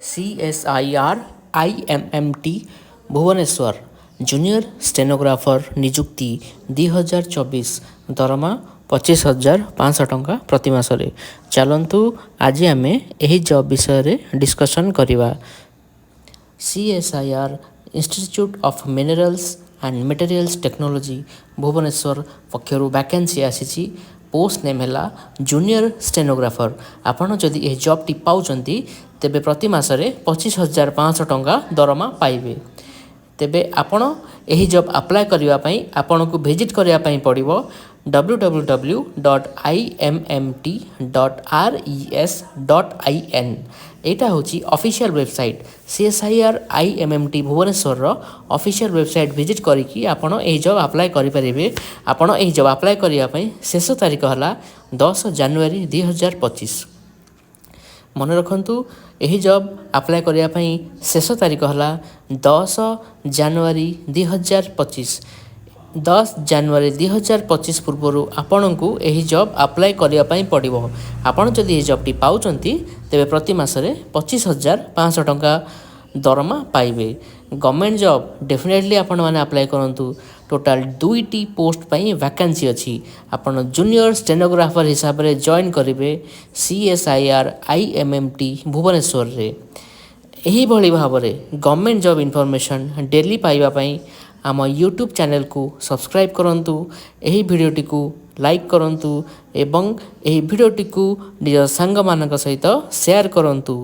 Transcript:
CSIR IMMT Bhubaneswar junior stenographer नियुक्ति 2024 दरमा 25,500 टंका प्रति मासरे। चलतु आज आम यही जॉब विषय डिस्कशन करवा। CSIR institute of minerals and materials technology Bhubaneswar पक्षर वैकेंसी आसी। पोस्ट नेम है जूनियर स्टेनोग्राफर। आपड़ जदि यह जॉब टी पाउचंती तेबे प्रति मासरे 25,500 टंका दरमा पाइबे। तेबे आपण यही जॉब अप्लाई करने आपन को विजिट करने पड़ो www.immt.res.in। यहाँ हूँ official website CSIR IMMT Bhubaneswar official website visit करिकी आपण यही जॉब अप्लाई करें। आपण यही जॉब अप्लाई करने शेष तारीख है 10 जनवरी 2025। मन रखु यही जॉब अप्लाई करने शेष तारीख है 10 जनवरी 2025। 10 जनवरी 2025 पूर्व आपण को यही जॉब अप्लाई करने पड़ो। आपड़ जदि ये जॉब टी पाउचंती तेबे प्रति मासरे 25,500 टंका दरमा पाइबे। गवर्नमेंट जॉब डेफिनेटली आपण मैंने अप्लाई करूँ। टोटाल 2टी पोस्ट पर वैकेंसी अच्छी। आपण जूनियर स्टेनोग्राफर हिसाब से जॉइन करेंगे CSIR IMMT भुवनेश्वर रे। यही भली भाव में गवर्नमेंट जॉब इनफॉरमेशन डेली पाइबापी आम यूट्यूब चैनल को सब्सक्राइब करंतु। यही वीडियोटी को लाइक करंतु एवं यही वीडियोटी को निज सांग मानक सहित शेयर करंतु।